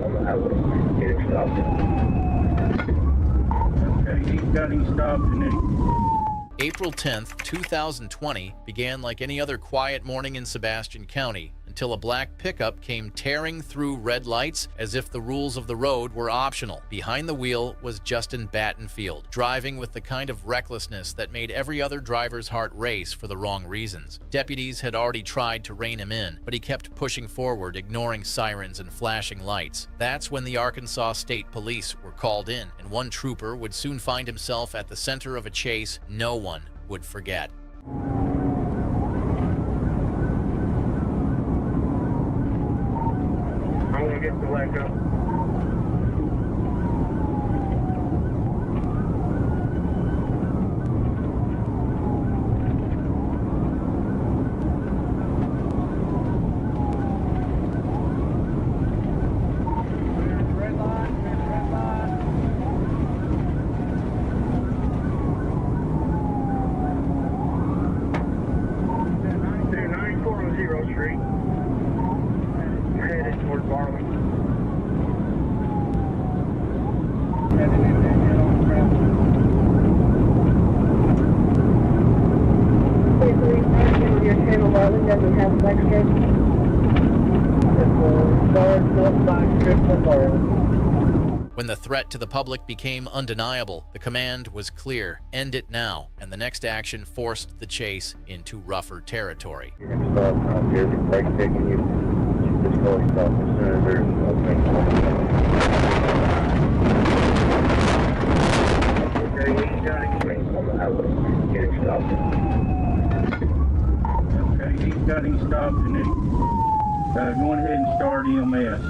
On the highway, getting stopped. Okay, he's got him stopped and then. April 10th, 2020 began like any other quiet morning in Sebastian County until a black pickup came tearing through red lights as if the rules of the road were optional. Behind the wheel was Justin Battenfield, driving with the kind of recklessness that made every other driver's heart race for the wrong reasons. Deputies had already tried to rein him in, but he kept pushing forward, ignoring sirens and flashing lights. That's when the Arkansas State Police were called in, and one trooper would soon find himself at the center of a chase no one would forget. I'm gonna get the leg up. When the threat to the public became undeniable, the command was clear: end it now, and the next action forced the chase into rougher territory. You're going to stop out here, the brake taking you. Just fully stop as soon as there's opening. Okay, he's got him on the highway, getting stopped. Okay, he's got him stopped and then go ahead and start EMS.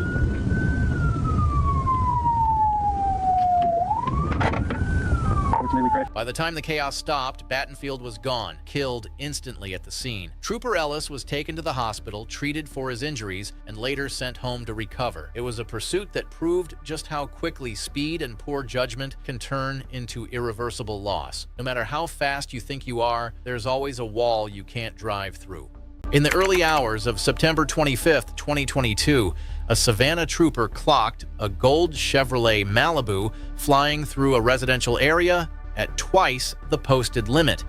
By the time the chaos stopped, Battenfield was gone, killed instantly at the scene. Trooper Ellis was taken to the hospital, treated for his injuries, and later sent home to recover. It was a pursuit that proved just how quickly speed and poor judgment can turn into irreversible loss. No matter how fast you think you are, there's always a wall you can't drive through. In the early hours of September 25th, 2022, a Savannah trooper clocked a gold Chevrolet Malibu flying through a residential area at twice the posted limit.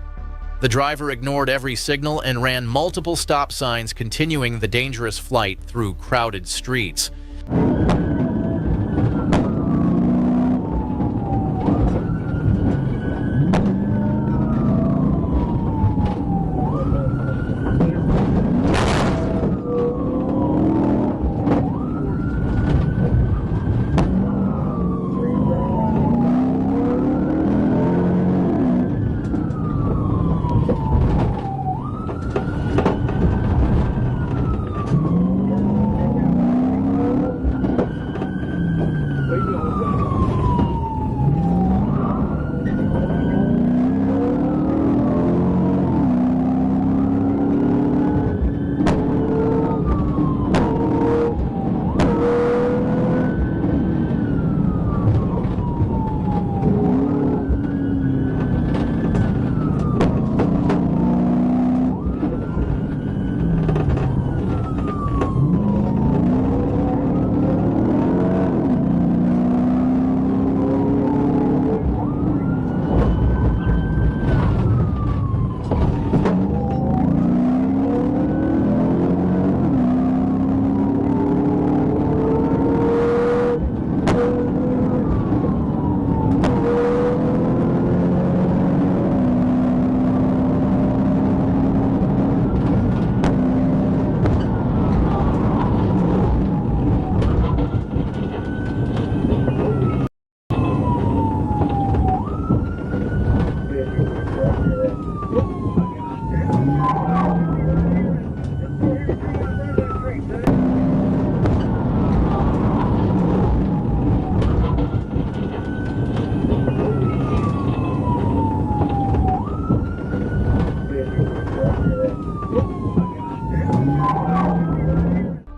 The driver ignored every signal and ran multiple stop signs, continuing the dangerous flight through crowded streets.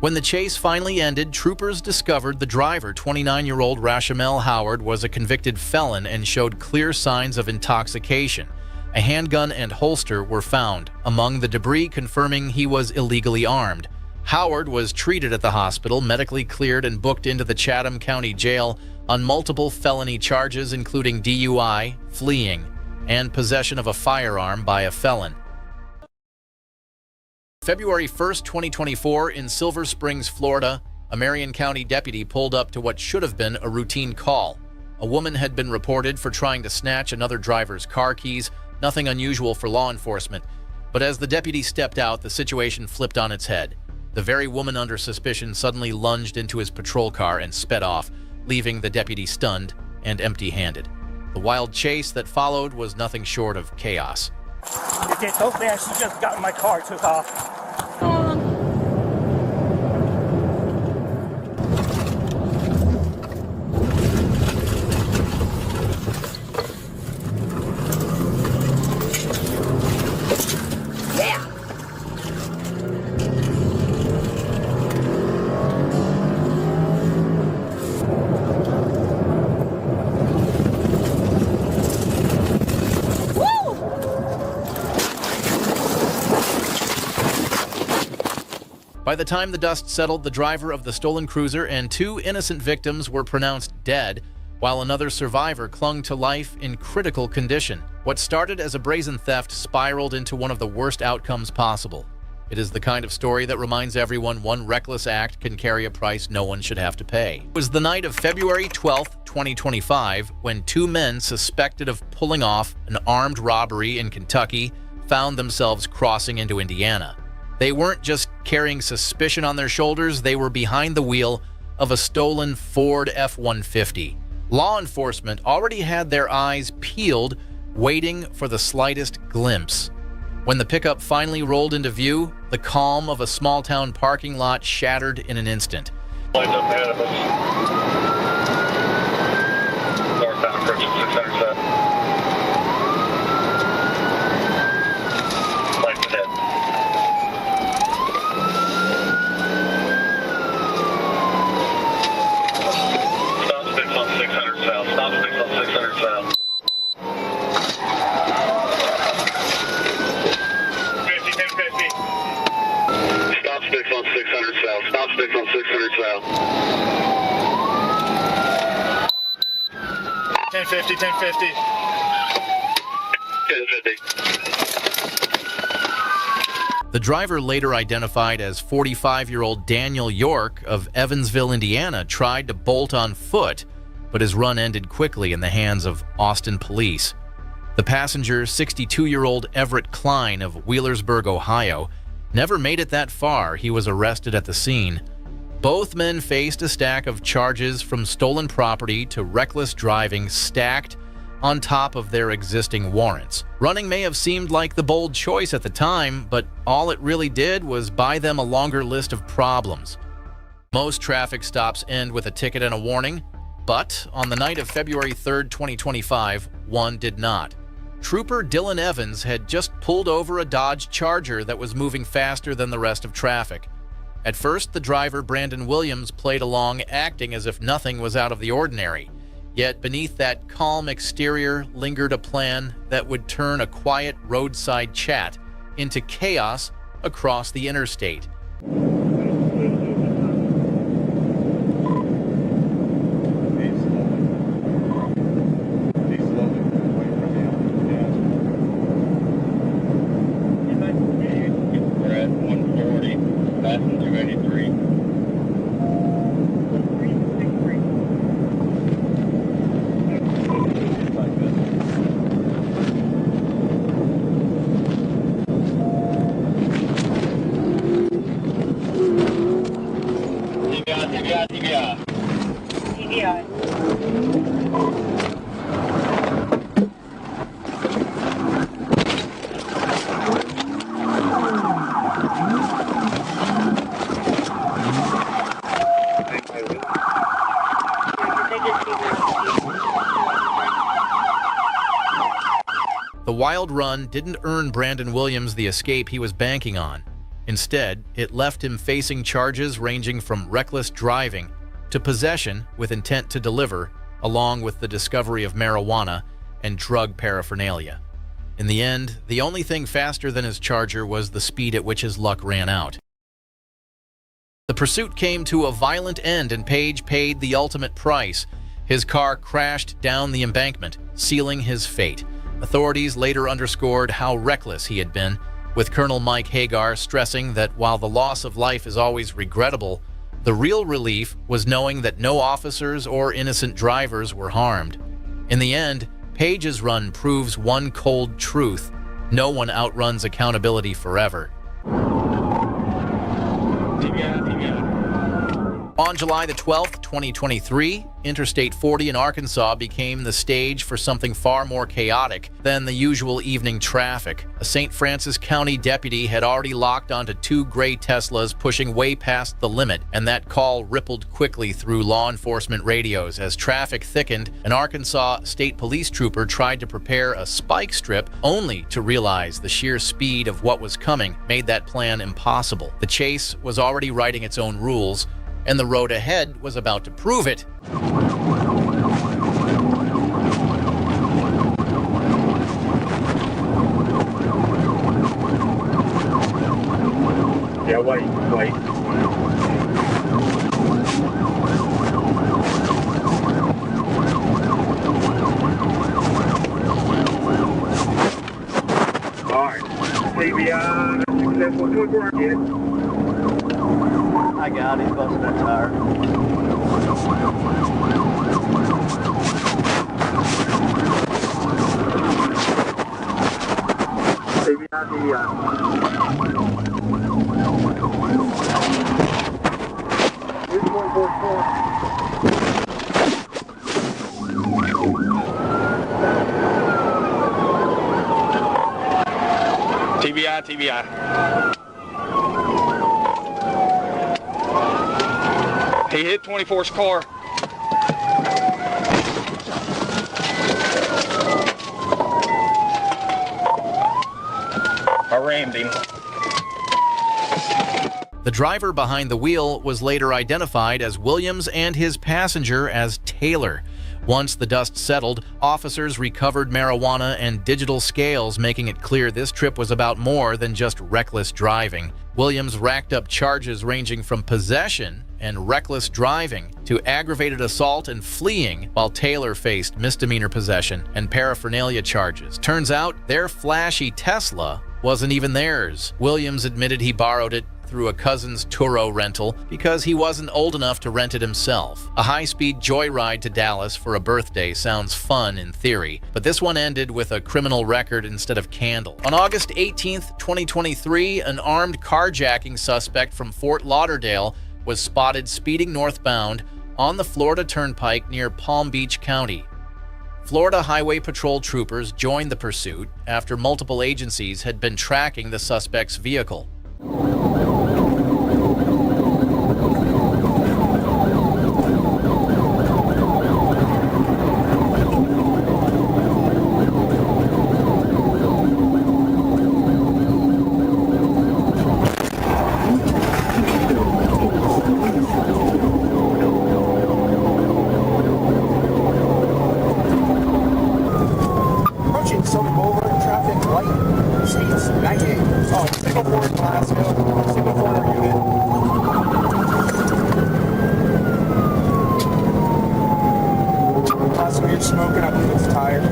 When the chase finally ended, troopers discovered the driver, 29-year-old Rashamel Howard, was a convicted felon and showed clear signs of intoxication. A handgun and holster were found among the debris, confirming he was illegally armed. Howard was treated at the hospital, medically cleared, and booked into the Chatham County Jail on multiple felony charges, including DUI, fleeing, and possession of a firearm by a felon. February 1st, 2024, in Silver Springs, Florida, a Marion County deputy pulled up to what should have been a routine call. A woman had been reported for trying to snatch another driver's car keys, nothing unusual for law enforcement. But as the deputy stepped out, the situation flipped on its head. The very woman under suspicion suddenly lunged into his patrol car and sped off, leaving the deputy stunned and empty-handed. The wild chase that followed was nothing short of chaos. It did so fast, she just got in my car, took off. By the time the dust settled, the driver of the stolen cruiser and two innocent victims were pronounced dead, while another survivor clung to life in critical condition. What started as a brazen theft spiraled into one of the worst outcomes possible. It is the kind of story that reminds everyone one reckless act can carry a price no one should have to pay. It was the night of February 12th, 2025, when two men suspected of pulling off an armed robbery in Kentucky found themselves crossing into Indiana. They weren't just carrying suspicion on their shoulders, they were behind the wheel of a stolen Ford F-150. Law enforcement already had their eyes peeled, waiting for the slightest glimpse. When the pickup finally rolled into view, the calm of a small-town parking lot shattered in an instant. Lights up ahead of us. Northbound approaching 600 set. Lights ahead. Stop sticks on 600 south. Stop sticks on 600 south. 50, 10, 50. Stop sticks on 600 south. Stop sticks on 600 south. 1050, 1050. 1050. The driver, later identified as 45-year-old Daniel York of Evansville, Indiana, tried to bolt on foot, but his run ended quickly in the hands of Austin police. The passenger, 62-year-old Everett Klein of Wheelersburg, Ohio, never made it that far. He was arrested at the scene. Both men faced a stack of charges from stolen property to reckless driving stacked on top of their existing warrants. Running may have seemed like the bold choice at the time, but all it really did was buy them a longer list of problems. Most traffic stops end with a ticket and a warning, but on the night of February 3rd, 2025, one did not. Trooper Dylan Evans had just pulled over a Dodge Charger that was moving faster than the rest of traffic. At first, the driver, Brandon Williams, played along, acting as if nothing was out of the ordinary. Yet beneath that calm exterior lingered a plan that would turn a quiet roadside chat into chaos across the interstate. We're at 140, passing 283. The wild run didn't earn Brandon Williams the escape he was banking on. Instead, it left him facing charges ranging from reckless driving to possession with intent to deliver, along with the discovery of marijuana and drug paraphernalia. In the end, the only thing faster than his Charger was the speed at which his luck ran out. The pursuit came to a violent end and Page paid the ultimate price. His car crashed down the embankment, sealing his fate. Authorities later underscored how reckless he had been, with Colonel Mike Hagar stressing that while the loss of life is always regrettable, the real relief was knowing that no officers or innocent drivers were harmed. In the end, Page's run proves one cold truth: no one outruns accountability forever. On July the 12th, 2023, Interstate 40 in Arkansas became the stage for something far more chaotic than the usual evening traffic. A St. Francis County deputy had already locked onto two gray Teslas pushing way past the limit, and that call rippled quickly through law enforcement radios. As traffic thickened, an Arkansas State Police trooper tried to prepare a spike strip, only to realize the sheer speed of what was coming made that plan impossible. The chase was already writing its own rules, and the road ahead was about to prove it. Yeah, wait. All right, CBI, successful 24, get it. I got it, busting that tire. TBI. He hit 24's car. I rammed him. The driver behind the wheel was later identified as Williams and his passenger as Taylor. Once the dust settled, officers recovered marijuana and digital scales, making it clear this trip was about more than just reckless driving. Williams racked up charges ranging from possession and reckless driving to aggravated assault and fleeing, while Taylor faced misdemeanor possession and paraphernalia charges. Turns out their flashy Tesla wasn't even theirs. Williams admitted he borrowed it through a cousin's Turo rental because he wasn't old enough to rent it himself. A high-speed joyride to Dallas for a birthday sounds fun in theory, but this one ended with a criminal record instead of candle. On August 18th, 2023, an armed carjacking suspect from Fort Lauderdale was spotted speeding northbound on the Florida Turnpike near Palm Beach County. Florida Highway Patrol troopers joined the pursuit after multiple agencies had been tracking the suspect's vehicle. Smoking, I believe it's tired.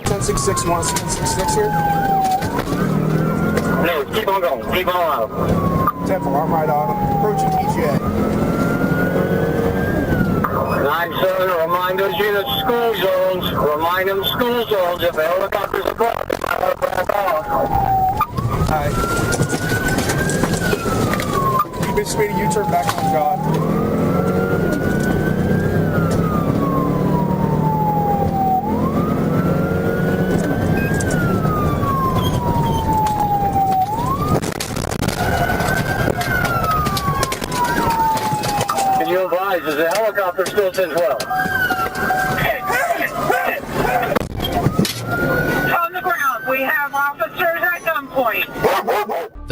Ten 661, 766 here. No, keep on going. Keep on out. 10-4, I'm right on him. Approaching TJ. 9-7, remind those units school zones. Remind them school zones. If the helicopter's above, I want to back off. Alright. Keep it speed, U-turn back on God. Is the helicopter still 10-12?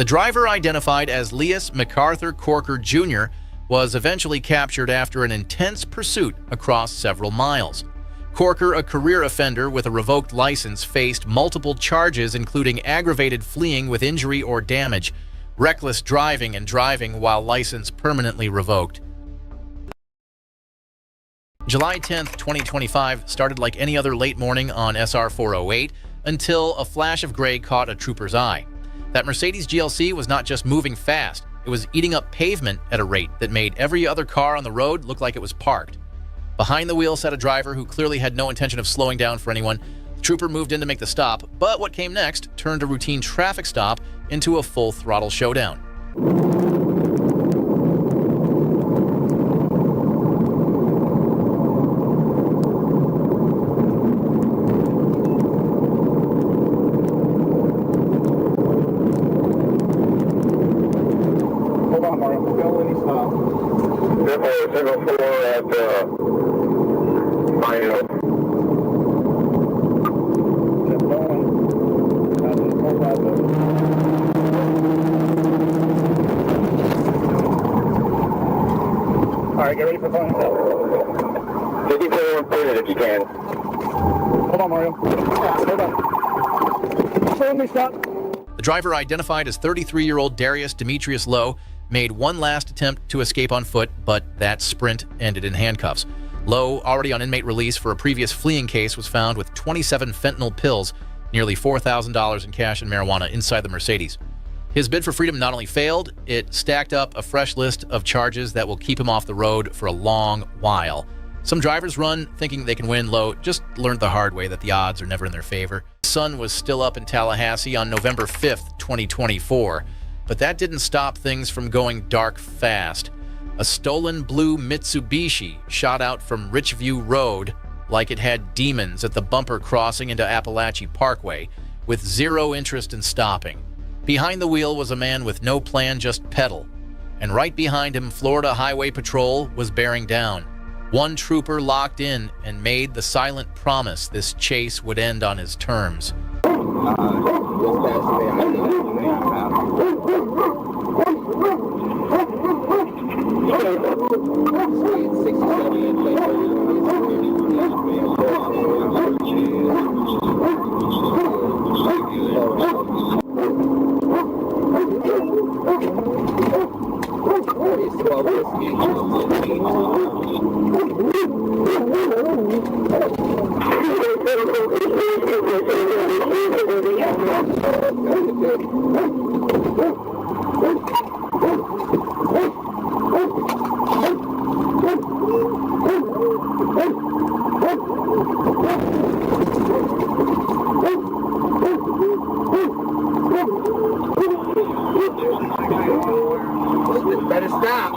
driver, identified as Leas MacArthur Corker Jr., was eventually captured after an intense pursuit across several miles. Corker, a career offender with a revoked license, faced multiple charges including aggravated fleeing with injury or damage, reckless driving, and driving while license permanently revoked. July 10, 2025 started like any other late morning on SR 408 until a flash of gray caught a trooper's eye. That Mercedes GLC was not just moving fast, it was eating up pavement at a rate that made every other car on the road look like it was parked. Behind the wheel sat a driver who clearly had no intention of slowing down for anyone. The trooper moved in to make the stop, but what came next turned a routine traffic stop into a full-throttle showdown. Hold on, Mario. Go when you stop. Defy 704 at Bainbridge. All right, get ready for phone stop. 54 unfiltered if you can. Hold on, Mario. Hold on. Slow me, stop. The driver, identified as 33-year-old Darius Demetrius Lowe, made one last attempt to escape on foot, but that sprint ended in handcuffs. Lowe, already on inmate release for a previous fleeing case, was found with 27 fentanyl pills, nearly $4,000 in cash and marijuana inside the Mercedes. His bid for freedom not only failed, it stacked up a fresh list of charges that will keep him off the road for a long while. Some drivers run thinking they can win. Lowe just learned the hard way that the odds are never in their favor. The sun was still up in Tallahassee on November 5th, 2024, but that didn't stop things from going dark fast. A stolen blue Mitsubishi shot out from Richview Road like it had demons at the bumper crossing into Appalachia Parkway, with zero interest in stopping. Behind the wheel was a man with no plan, just pedal. And right behind him, Florida Highway Patrol was bearing down. One trooper locked in and made the silent promise this chase would end on his terms. Better stop.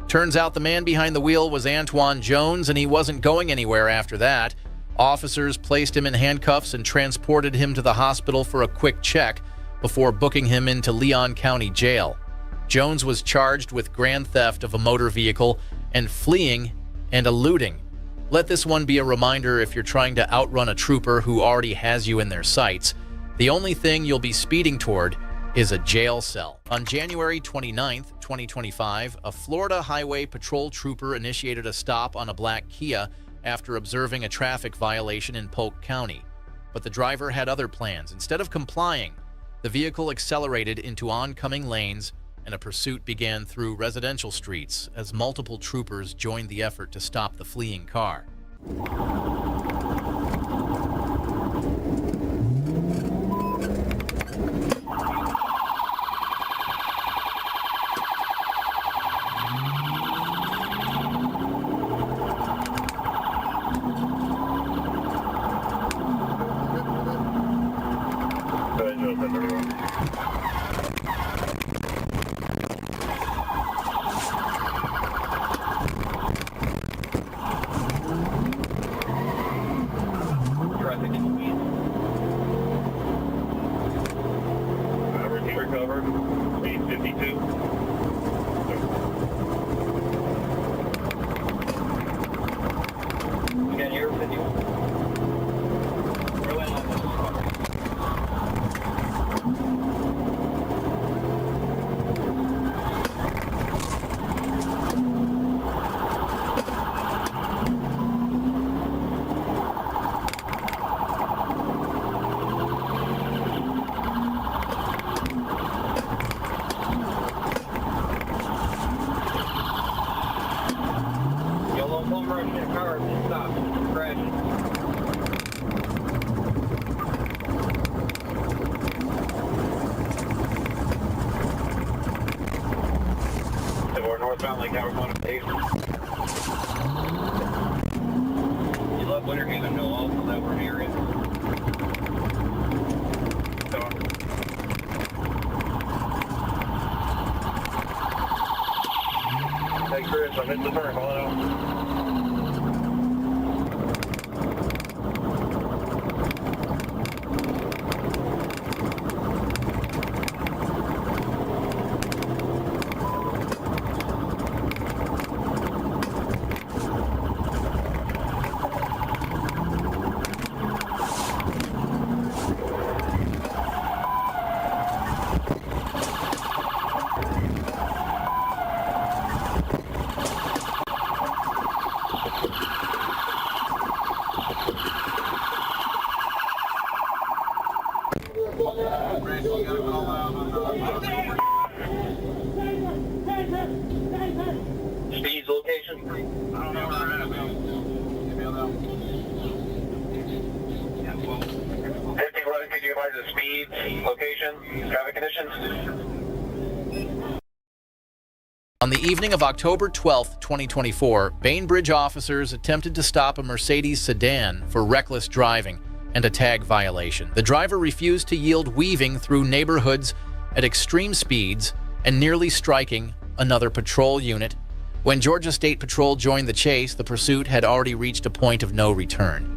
Turns out the man behind the wheel was Antoine Jones, and he wasn't going anywhere after that. Officers placed him in handcuffs and transported him to the hospital for a quick check before booking him into Leon County Jail. Jones was charged with grand theft of a motor vehicle and fleeing and eluding. Let this one be a reminder if you're trying to outrun a trooper who already has you in their sights. The only thing you'll be speeding toward is a jail cell. On January 29th, 2025, a Florida Highway Patrol trooper initiated a stop on a black Kia after observing a traffic violation in Polk County. But the driver had other plans. Instead of complying, the vehicle accelerated into oncoming lanes and a pursuit began through residential streets as multiple troopers joined the effort to stop the fleeing car. car stopped, crashed. Or northbound Lake Howard 108. You love winter game know also that we're near it. Hey Chris, I'm in the turn, hello. Speed's location? I don't know where I'm at. Give me a note. 5011, could you advise the speed, location, traffic conditions? On the evening of October 12, 2024, Bainbridge officers attempted to stop a Mercedes sedan for reckless driving and a tag violation. The driver refused to yield, weaving through neighborhoods at extreme speeds and nearly striking another patrol unit. When Georgia State Patrol joined the chase, the pursuit had already reached a point of no return.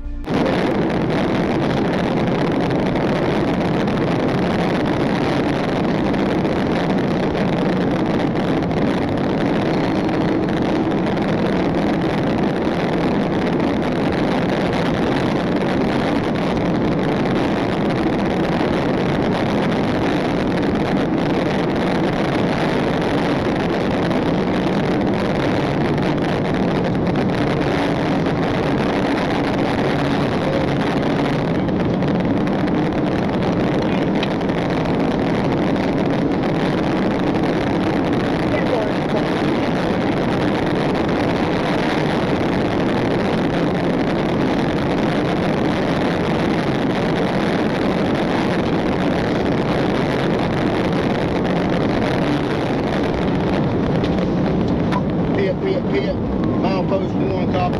Milepost 1, copy.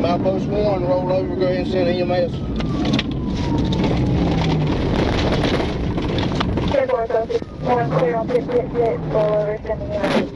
Milepost 1, roll over, go ahead and send EMS. 1 clear on 58, roll over, send EMS.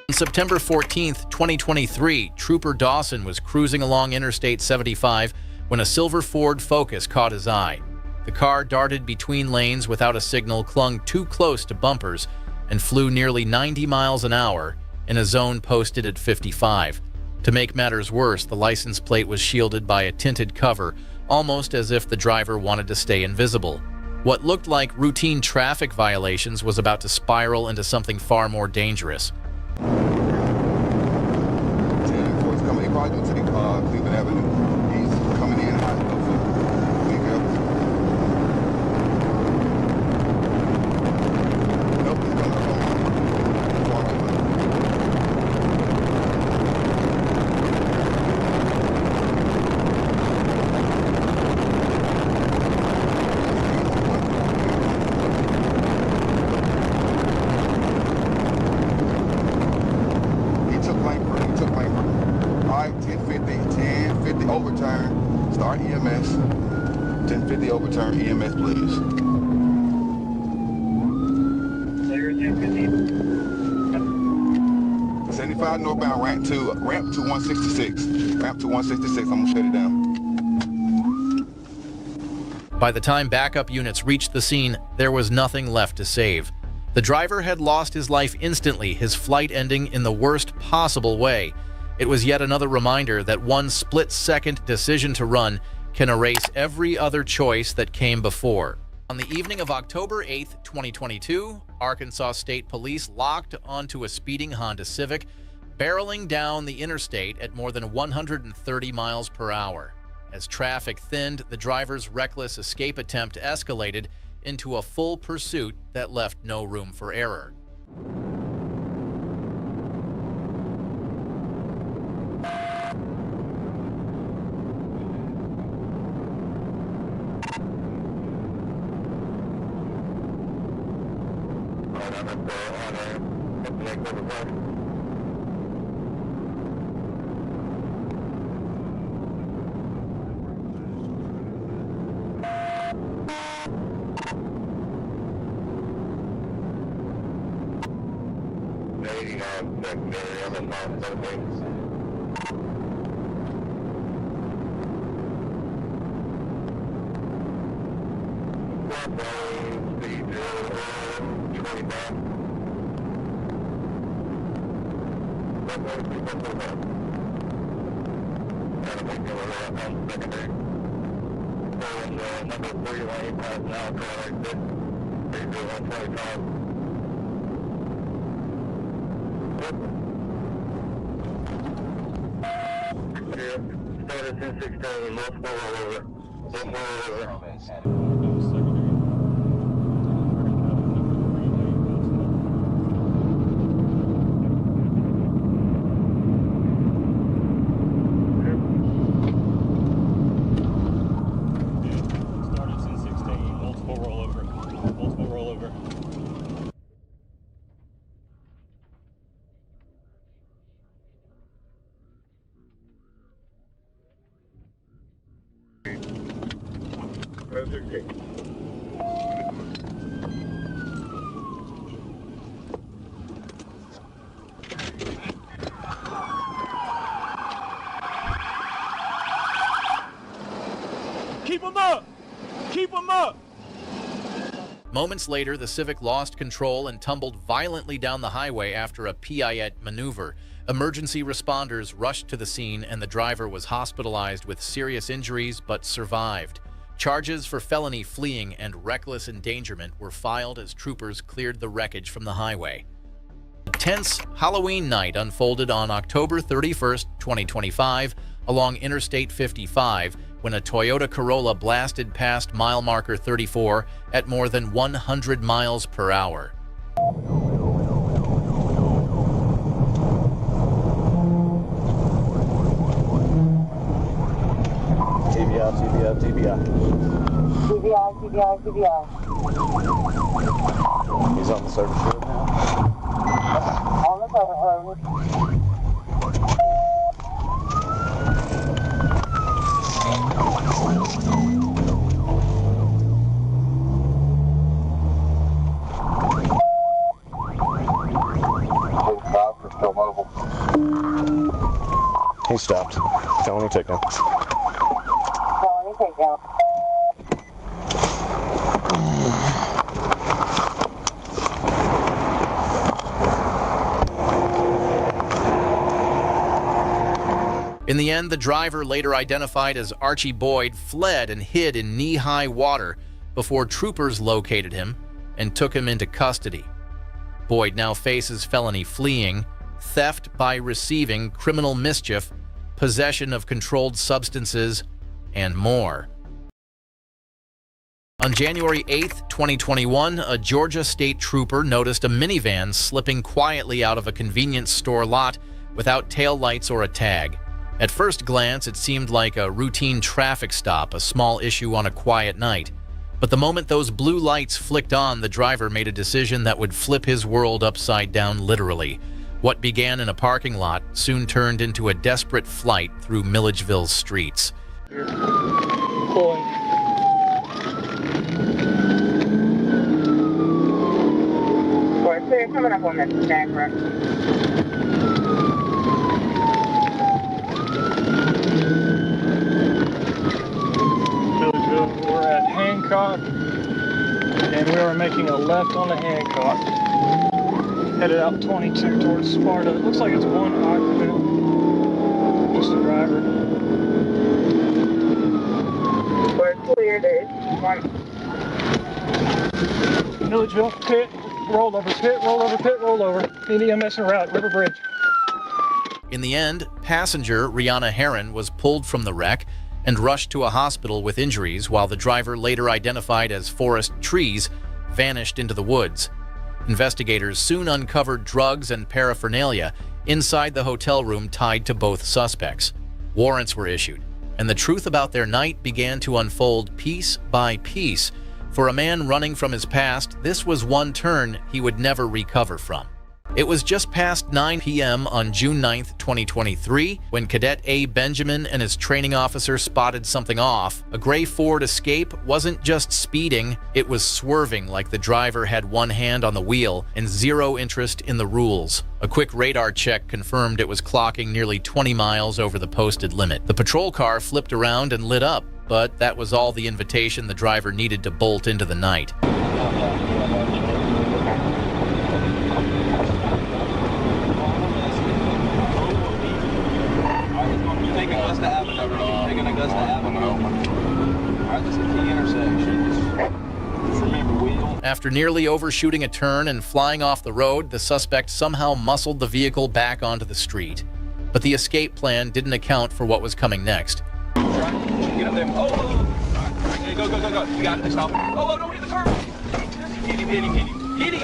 On September 14, 2023, Trooper Dawson was cruising along Interstate 75 when a silver Ford Focus caught his eye. The car darted between lanes without a signal, clung too close to bumpers, and flew nearly 90 miles an hour in a zone posted at 55. To make matters worse, the license plate was shielded by a tinted cover, almost as if the driver wanted to stay invisible. What looked like routine traffic violations was about to spiral into something far more dangerous. Coming, he probably going to the Cleveland Avenue. He's coming in hot. Nope, he's coming up on He took lane break. All right, 1050 overturn, start EMS. 1050 overturn, EMS please. Clear 1050. 75 northbound, ramp to 166. Ramp to 166, I'm gonna shut it down. By the time backup units reached the scene, there was nothing left to save. The driver had lost his life instantly, his flight ending in the worst possible way. It was yet another reminder that one split-second decision to run can erase every other choice that came before. On the evening of October 8, 2022, Arkansas State Police locked onto a speeding Honda Civic, barreling down the interstate at more than 130 miles per hour. As traffic thinned, the driver's reckless escape attempt escalated into a full pursuit that left no room for error. Keep them up! Keep them up! Moments later, the Civic lost control and tumbled violently down the highway after a pirouette maneuver. Emergency responders rushed to the scene and the driver was hospitalized with serious injuries but survived. Charges for felony fleeing and reckless endangerment were filed as troopers cleared the wreckage from the highway. A tense Halloween night unfolded on October 31st, 2025, along Interstate 55 when a Toyota Corolla blasted past mile marker 34 at more than 100 miles per hour. TBI. He's on the service road now. On the service road. Still mobile. He stopped. Felony takedown. Felony takedown. In the end, the driver, later identified as Archie Boyd, fled and hid in knee-high water before troopers located him and took him into custody. Boyd now faces felony fleeing, theft by receiving criminal mischief, possession of controlled substances, and more. On January 8, 2021, a Georgia state trooper noticed a minivan slipping quietly out of a convenience store lot without taillights or a tag. At first glance, it seemed like a routine traffic stop, a small issue on a quiet night. But the moment those blue lights flicked on, the driver made a decision that would flip his world upside down literally. What began in a parking lot soon turned into a desperate flight through Milledgeville's streets. Pulling. So you're coming up on this stack, right? We're at Hancock, and we are making a left on the Hancock. Headed out 22 towards Sparta. It looks like it's one occupant, just a driver. We're clear, there's one. Milledgeville, pit, rollover, pit, rollover, pit, rollover. Need EMS en route, River Bridge. In the end, passenger Rihanna Herron was pulled from the wreck and rushed to a hospital with injuries, while the driver, later identified as Forrest Trees, vanished into the woods. Investigators soon uncovered drugs and paraphernalia inside the hotel room tied to both suspects. Warrants were issued, and the truth about their night began to unfold piece by piece. For a man running from his past, this was one turn he would never recover from. It was just past 9 p.m. on June 9th, 2023, when Cadet A. Benjamin and his training officer spotted something off. A gray Ford Escape wasn't just speeding, it was swerving like the driver had one hand on the wheel and zero interest in the rules. A quick radar check confirmed it was clocking nearly 20 miles over the posted limit. The patrol car flipped around and lit up, but that was all the invitation the driver needed to bolt into the night. After nearly overshooting a turn and flying off the road, the suspect somehow muscled the vehicle back onto the street. But the escape plan didn't account for what was coming next. Get up there. Oh, right. Go. You got it. Stop. Oh, don't hit the curb. Hit him. Hit him.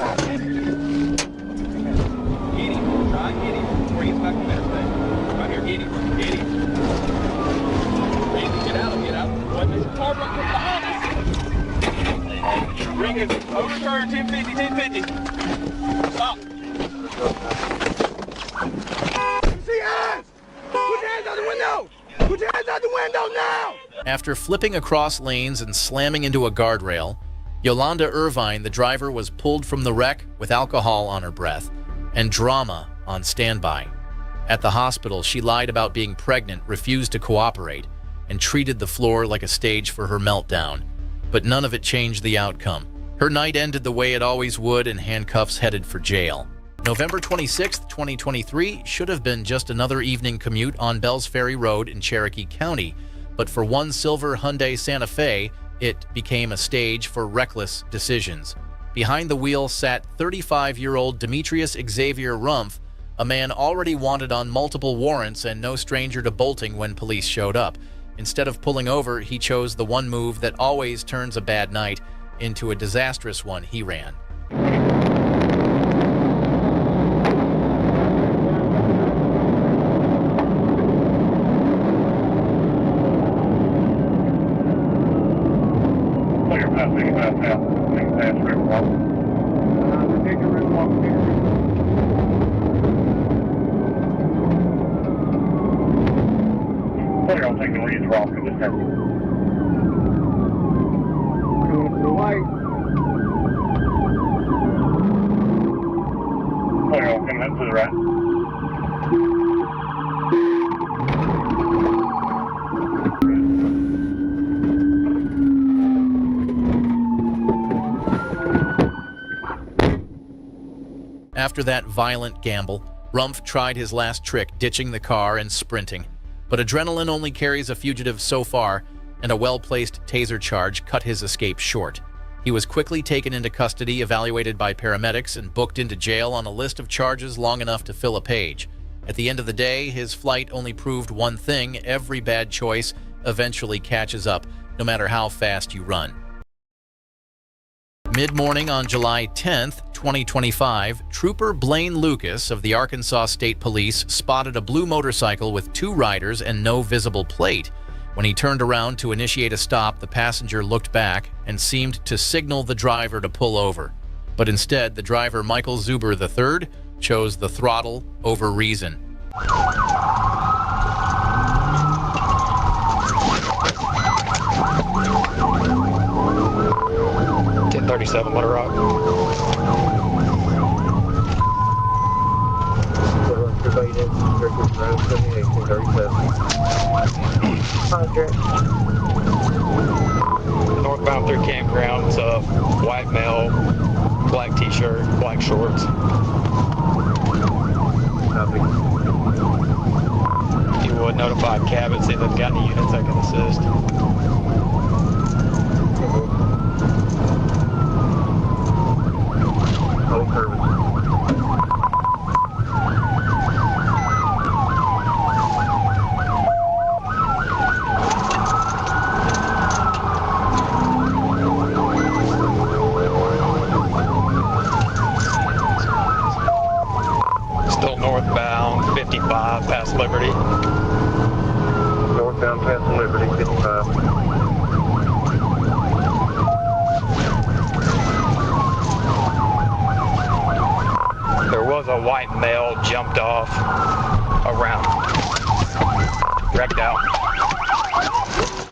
Try and hit him before he gets back to the interstate. Right here. Hit him. Get out. One minute. Car right behind us. Bring it. Overturn. 1050. Stop. See us! Put your hands out the window! Put your hands out the window now! After flipping across lanes and slamming into a guardrail, Yolanda Irvine, the driver, was pulled from the wreck with alcohol on her breath and drama on standby. At the hospital, she lied about being pregnant, refused to cooperate, and treated the floor like a stage for her meltdown. But none of it changed the outcome. Her night ended the way it always would, and handcuffs headed for jail. November 26, 2023 should have been just another evening commute on Bells Ferry Road in Cherokee County, but for one silver Hyundai Santa Fe, it became a stage for reckless decisions. Behind the wheel sat 35-year-old Demetrius Xavier Rumpf, a man already wanted on multiple warrants and no stranger to bolting when police showed up. Instead of pulling over, he chose the one move that always turns a bad night into a disastrous one. He ran. After that violent gamble, Rumpf tried his last trick, ditching the car and sprinting. But adrenaline only carries a fugitive so far, and a well-placed taser charge cut his escape short. He was quickly taken into custody, evaluated by paramedics, and booked into jail on a list of charges long enough to fill a page. At the end of the day, his flight only proved one thing: every bad choice eventually catches up, no matter how fast you run. Mid-morning on July 10th, 2025, Trooper Blaine Lucas of the Arkansas State Police spotted a blue motorcycle with two riders and no visible plate. When he turned around to initiate a stop, the passenger looked back and seemed to signal the driver to pull over. But instead, the driver, Michael Zuber III, chose the throttle over reason. 1037 Little Rock. Northbound through campground. It's a white male, black t-shirt, black shorts. If you would notify Cabot, see if they've got any units that can assist. 55 past Liberty. Northbound past Liberty, 55. There was a white male jumped off around, wrecked out.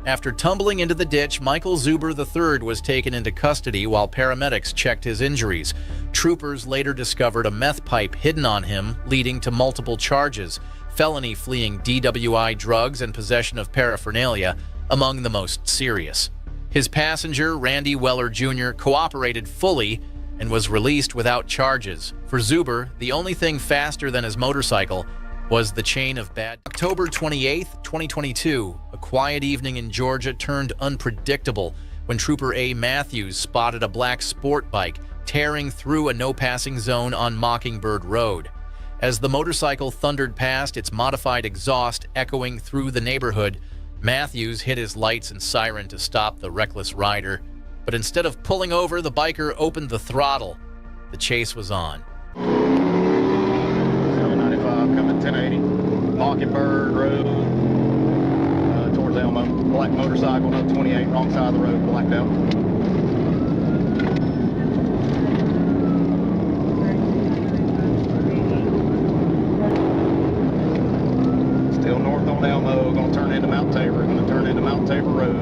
After tumbling into the ditch, Michael Zuber III was taken into custody while paramedics checked his injuries. Troopers later discovered a meth pipe hidden on him, leading to multiple charges: felony fleeing DWI, drugs, and possession of paraphernalia, among the most serious. His passenger, Randy Weller Jr., cooperated fully and was released without charges. For Zuber, the only thing faster than his motorcycle was the chain of bad. October 28, 2022, a quiet evening in Georgia turned unpredictable when Trooper A. Matthews spotted a black sport bike tearing through a no-passing zone on Mockingbird Road. As the motorcycle thundered past, its modified exhaust echoing through the neighborhood, Matthews hit his lights and siren to stop the reckless rider. But instead of pulling over, the biker opened the throttle. The chase was on. 795 coming 1080. Mockingbird Road towards Elmo. Black motorcycle, no 28, wrong side of the road, blacked out. Still north on Elmo, gonna turn into Mount Tabor, gonna turn into Mount Tabor Road.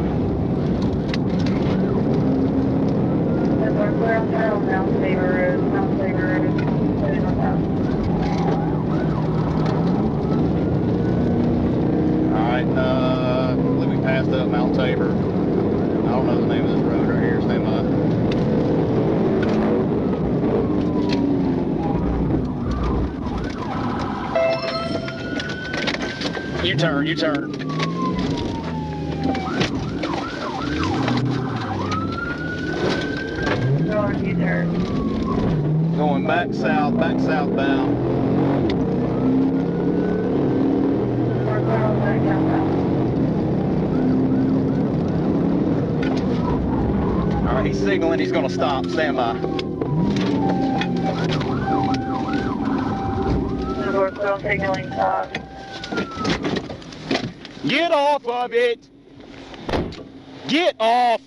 We're on Mount Tabor Road, Mount Tabor Road, heading on out. Alright, I believe we passed up Mount Tabor. I don't know the name of this road right here, stand by. U-turn, U-turn. Going back southbound. All right, he's signaling, he's gonna stop, stand by. Signaling stop. Get off of it! Get off!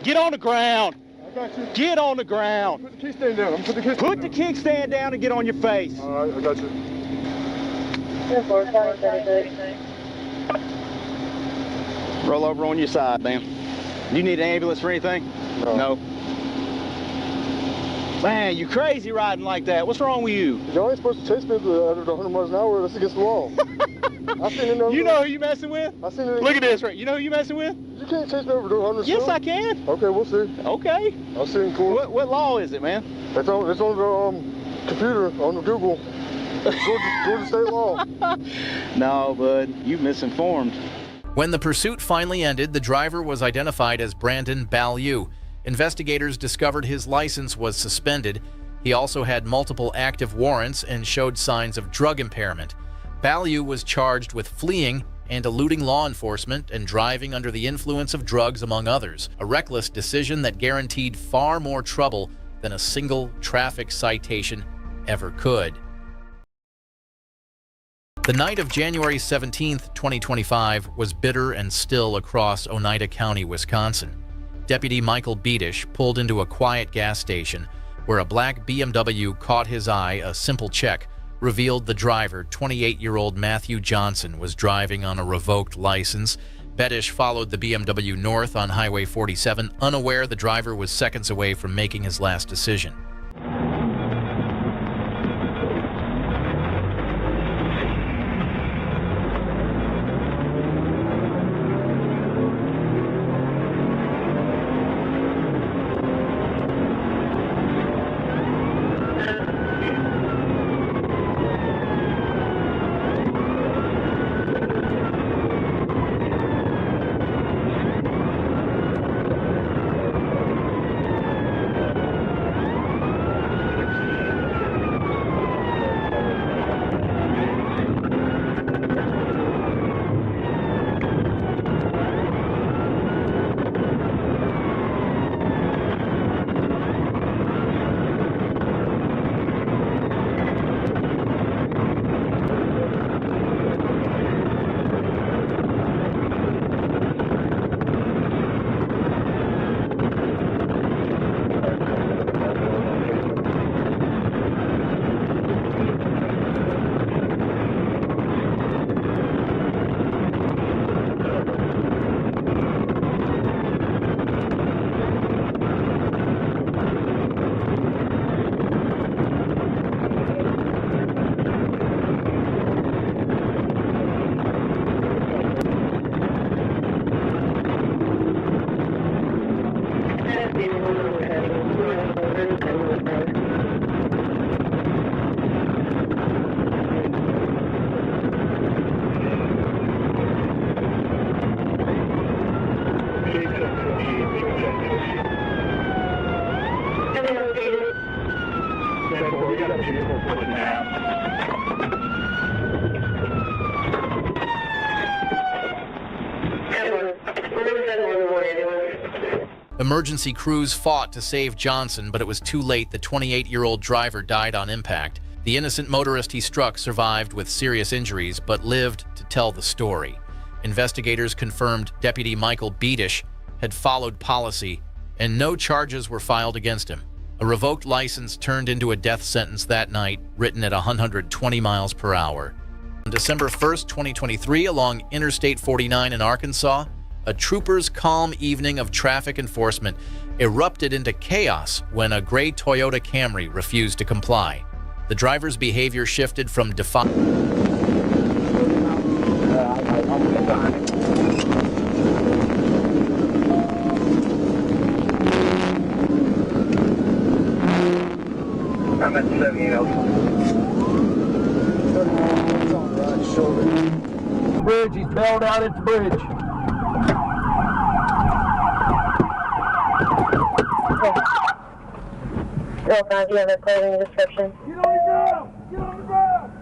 Get on the ground! Got you. Get on the ground. Put the kickstand down. I'm put the kickstand Put the kickstand down and get on your face. All right, I got you. Roll over on your side, man. Do you need an ambulance for anything? No. Man, you crazy riding like that. What's wrong with you? Y'all ain't supposed to chase me at 100 miles an hour. That's against the law. I seen it over. You know who you messing with? I seen it. Look at this, right? You know who you messing with? You can't chase me over 100. Yes, I can. Okay, we'll see. Okay. I'll see in court. What law is it, man? It's on the computer on the Google. Georgia state law. No, bud, you misinformed. When the pursuit finally ended, the driver was identified as Brandon Ballew. Investigators discovered his license was suspended. He also had multiple active warrants and showed signs of drug impairment. Ballew was charged with fleeing and eluding law enforcement and driving under the influence of drugs, among others, a reckless decision that guaranteed far more trouble than a single traffic citation ever could. The night of January 17, 2025 was bitter and still across Oneida County, Wisconsin. Deputy Michael Beedish pulled into a quiet gas station where a black BMW caught his eye. A simple check revealed the driver, 28-year-old Matthew Johnson, was driving on a revoked license. Beedish followed the BMW north on Highway 47, unaware the driver was seconds away from making his last decision. We got a vehicle put now. Emergency crews fought to save Johnson, but it was too late. The 28-year-old driver died on impact. The innocent motorist he struck survived with serious injuries, but lived to tell the story. Investigators confirmed Deputy Michael Beedish had followed policy, and no charges were filed against him. A revoked license turned into a death sentence that night, written at 120 miles per hour. On December 1st, 2023, along Interstate 49 in Arkansas, a trooper's calm evening of traffic enforcement erupted into chaos when a gray Toyota Camry refused to comply. The driver's behavior shifted from defy. I'm at 70 It's on the right shoulder. Bridge, he's bailed out at the bridge. Do you have a clothing description? Get on the ground! Get on the ground!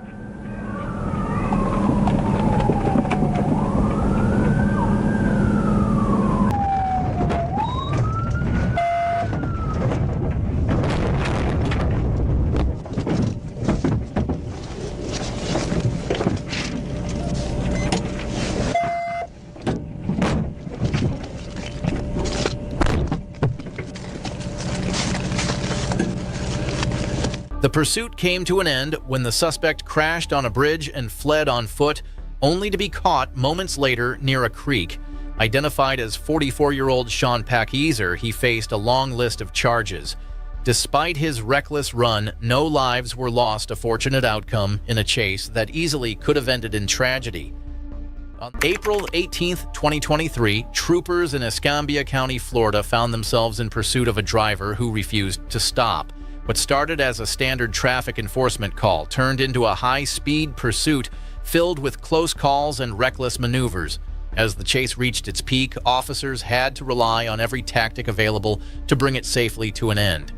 The pursuit came to an end when the suspect crashed on a bridge and fled on foot, only to be caught moments later near a creek. Identified as 44-year-old Sean Packeser, he faced a long list of charges. Despite his reckless run, no lives were lost, a fortunate outcome in a chase that easily could have ended in tragedy. On April 18, 2023, troopers in Escambia County, Florida found themselves in pursuit of a driver who refused to stop. What started as a standard traffic enforcement call turned into a high-speed pursuit filled with close calls and reckless maneuvers. As the chase reached its peak, officers had to rely on every tactic available to bring it safely to an end.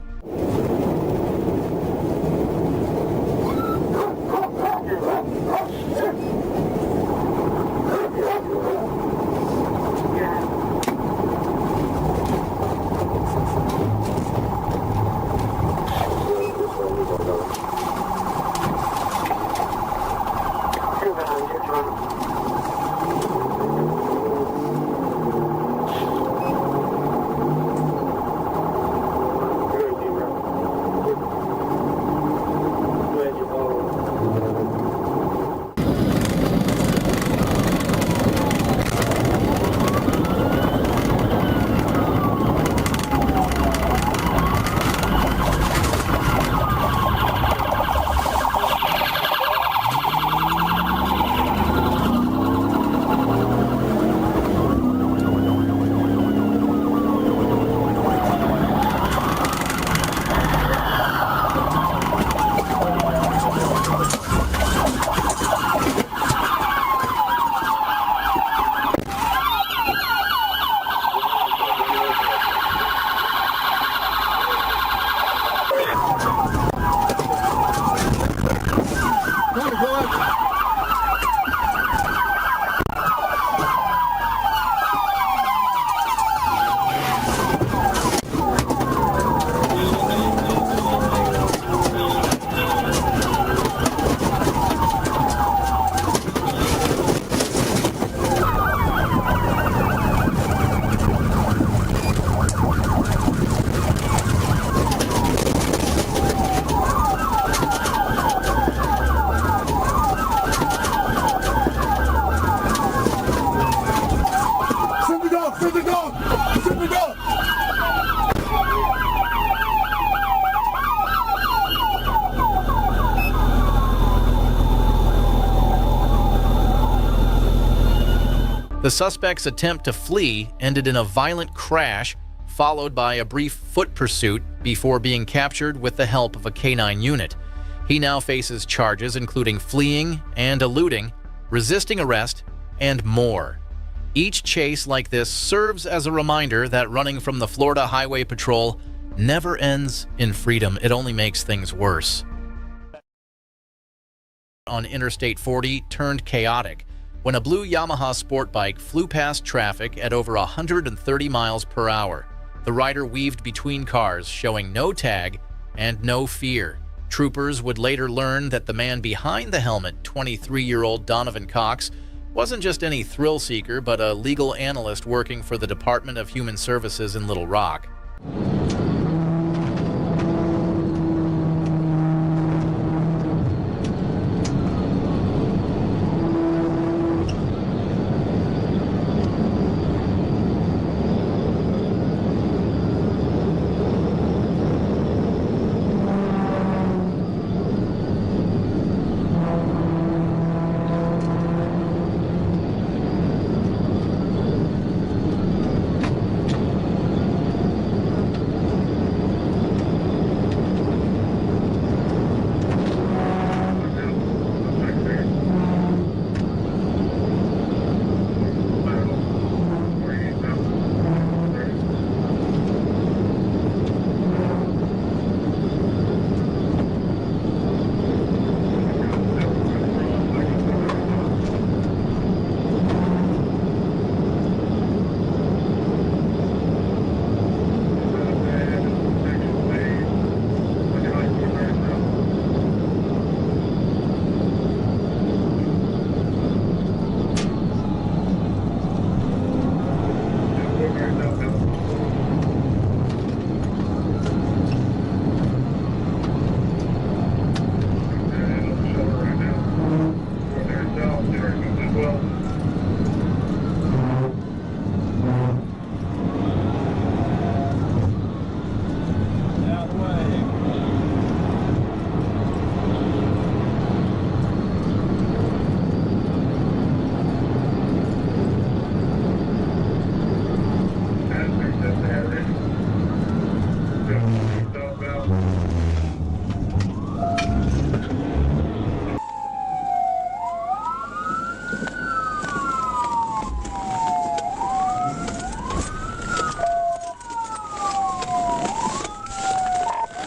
The suspect's attempt to flee ended in a violent crash, followed by a brief foot pursuit before being captured with the help of a canine unit. He now faces charges including fleeing and eluding, resisting arrest, and more. Each chase like this serves as a reminder that running from the Florida Highway Patrol never ends in freedom. It only makes things worse. On Interstate 40 turned chaotic when a blue Yamaha sport bike flew past traffic at over 130 miles per hour. The rider weaved between cars, showing no tag and no fear. Troopers would later learn that the man behind the helmet, 23-year-old Donovan Cox, wasn't just any thrill seeker, but a legal analyst working for the Department of Human Services in Little Rock.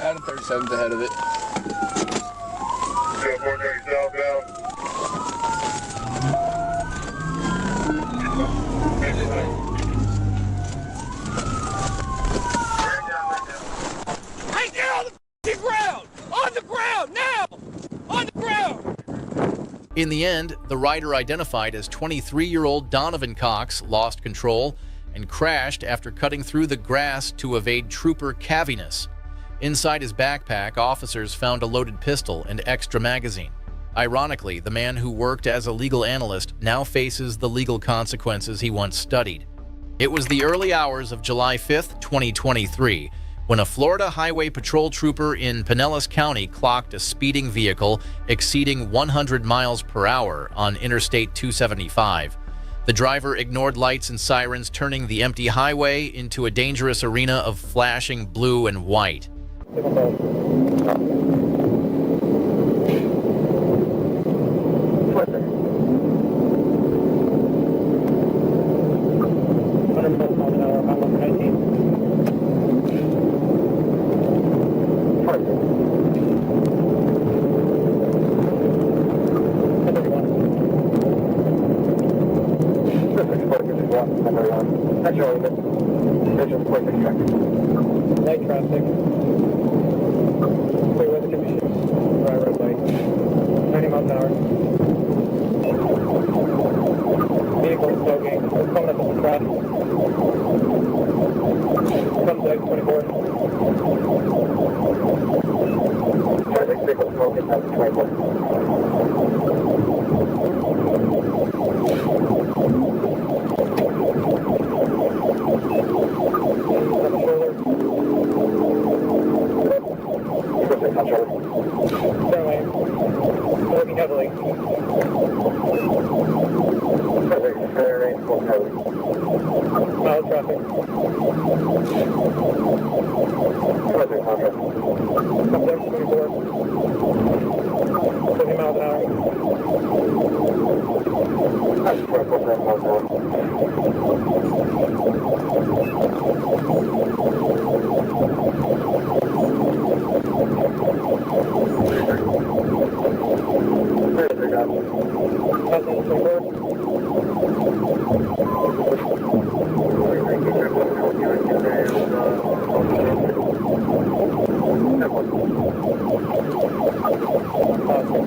Adam 37's ahead of it. Yeah, 430 southbound. Hey, get on the ground! On the ground, now! On the ground! In the end, the rider identified as 23-year-old Donovan Cox lost control and crashed after cutting through the grass to evade trooper caviness. Inside his backpack, officers found a loaded pistol and extra magazine. Ironically, the man who worked as a legal analyst now faces the legal consequences he once studied. It was the early hours of July 5th, 2023, when a Florida Highway Patrol trooper in Pinellas County clocked a speeding vehicle exceeding 100 miles per hour on Interstate 275. The driver ignored lights and sirens, turning the empty highway into a dangerous arena of flashing blue and white. Light traffic. Clear weather conditions. Dry roadway. 90 miles an hour. Vehicle smoking. Coming up on the track. Comes to exit 24. Traffic vehicle smoking. Exit 24. Working heavily. Mild traffic. Comes up 24. 50 miles an hour. That's 24 miles an hour.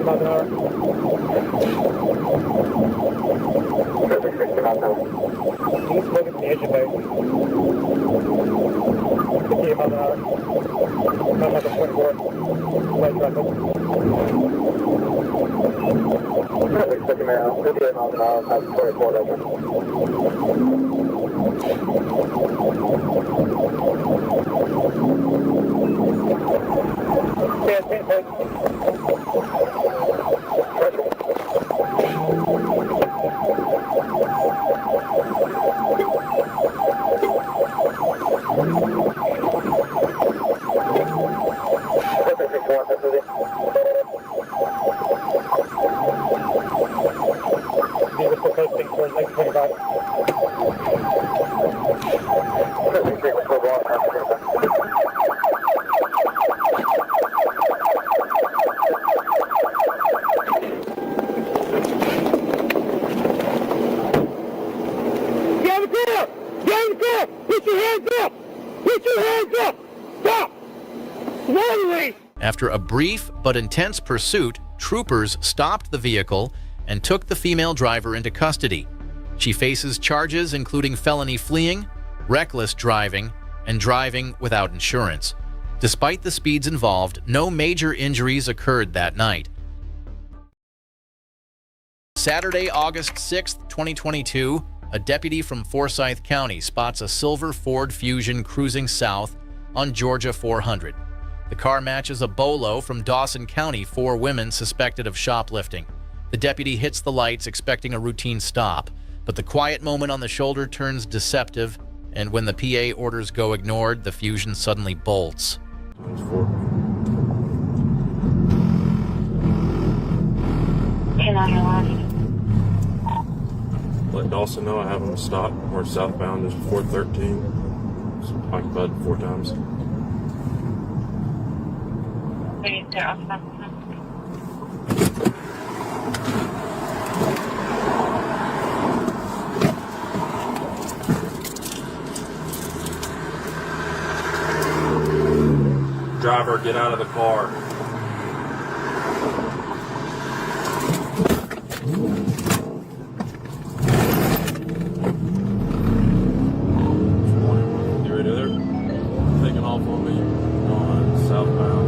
miles an hour. Perfect, 60 miles an hour. He's looking for the engine bay. 58 miles an hour. Not like a 24. Light traffic. Perfect, 58 miles an hour, past 24, right now. Yeah, Turnpike. These are still posting towards exit 25. After a brief but intense pursuit, troopers stopped the vehicle and took the female driver into custody. She faces charges including felony fleeing, reckless driving, and driving without insurance. Despite the speeds involved, no major injuries occurred that night. Saturday, August 6, 2022, a deputy from Forsyth County spots a silver Ford Fusion cruising south on Georgia 400. The car matches a bolo from Dawson County, 4 women suspected of shoplifting. The deputy hits the lights expecting a routine stop, but the quiet moment on the shoulder turns deceptive, and when the PA orders go ignored, the Fusion suddenly bolts. Let Dawson know I have him stopped. We're southbound is 413. So Pike Bud 4 times. Driver, get out of the car. You ready there? Taking off on me on southbound.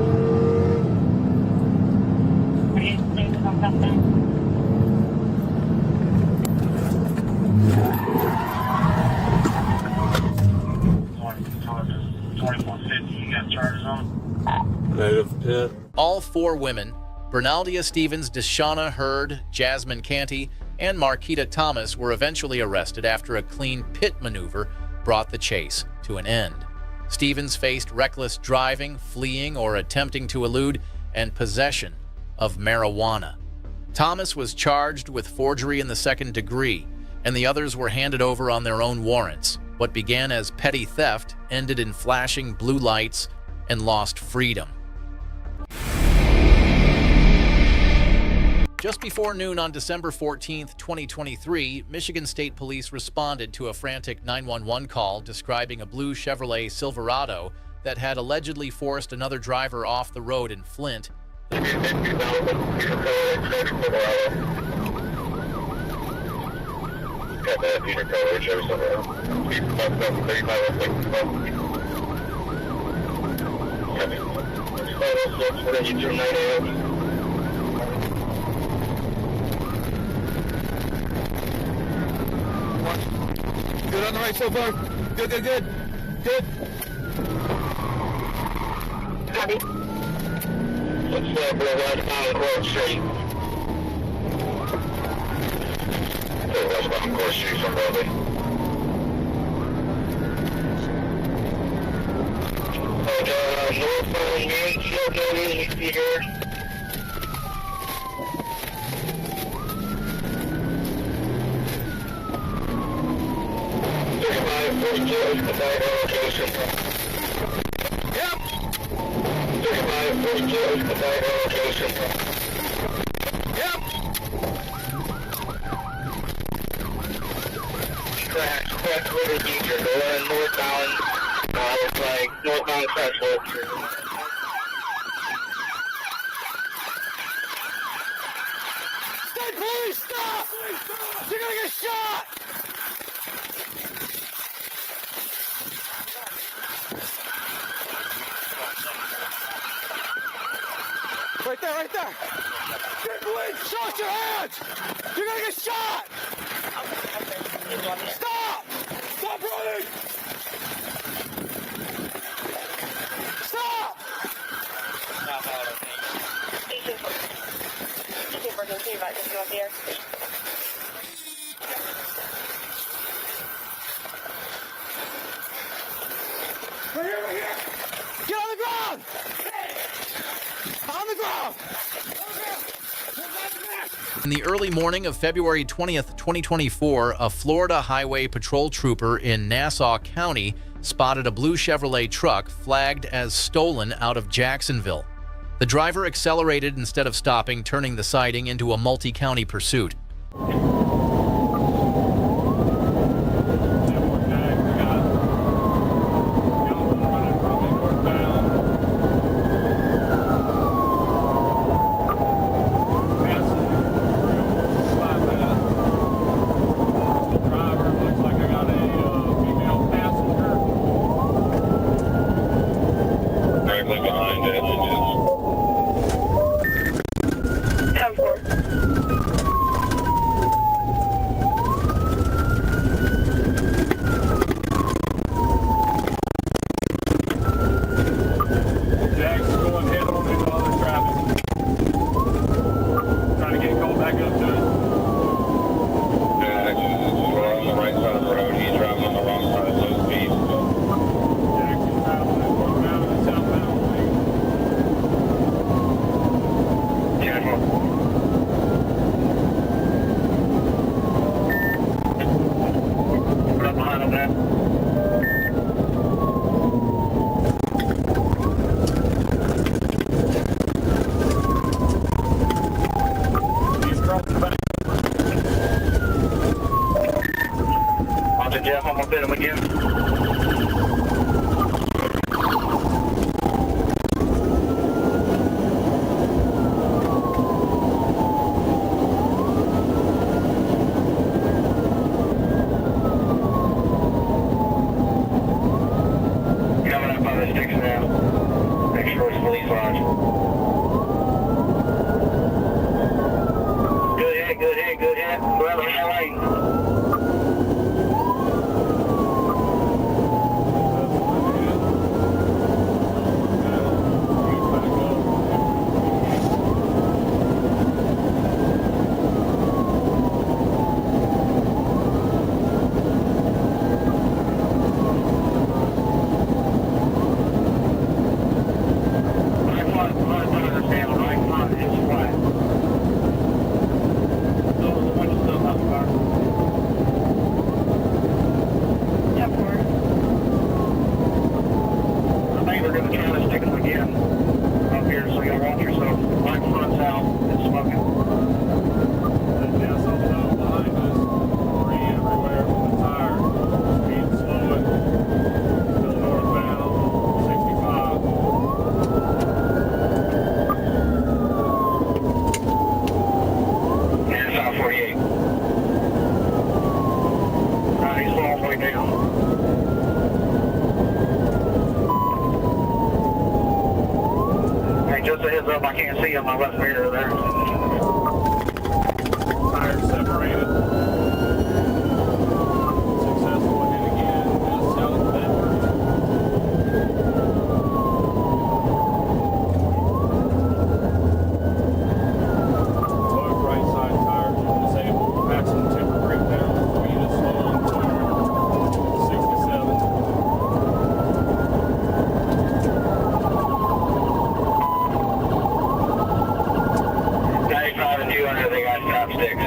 Native pit. All 4 women, Bernaldia Stevens, Deshauna Hurd, Jasmine Canty, and Marquita Thomas, were eventually arrested after a clean pit maneuver brought the chase to an end. Stevens faced reckless driving, fleeing or attempting to elude, and possession of marijuana. Thomas was charged with forgery in the 2nd degree, and the others were handed over on their own warrants. What began as petty theft ended in flashing blue lights and lost freedom. Just before noon on December 14, 2023, Michigan State Police responded to a frantic 911 call describing a blue Chevrolet Silverado that had allegedly forced another driver off the road in Flint. Good on the right so far. Good. Copy. Let's go right down Grove Street. Westbound Grove Street from Broadway. Northbound Mansfield building, you see here. Northbound Crestwood. Please stop! You're gonna get shot! Right there, right there! Get police! Shut your hands! You're gonna get shot! Stop! Stop running! Stop! Get on the ground! On the ground! In the early morning of February 20th, 2024, a Florida Highway Patrol trooper in Nassau County spotted a blue Chevrolet truck flagged as stolen out of Jacksonville. The driver accelerated instead of stopping, turning the sighting into a multi-county pursuit. Jeff, I'm gonna bid him again. Coming up on the sticks now. Make sure it's police lodge. Good hit, good hit, good hit. Whoever, LA. Just a heads up, I can't see on my left mirror there. Tires separated. Successful hit again, just south of Bainbridge. Both right side tires are disabled. Maximum temper breakdown. Speed is slowing to 67. They got stop sticks.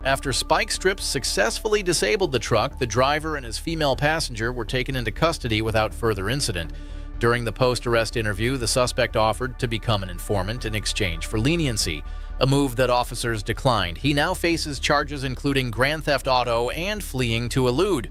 After spike strips successfully disabled the truck, the driver and his female passenger were taken into custody without further incident. During the post-arrest interview, the suspect offered to become an informant in exchange for leniency, a move that officers declined. He now faces charges including grand theft auto and fleeing to elude.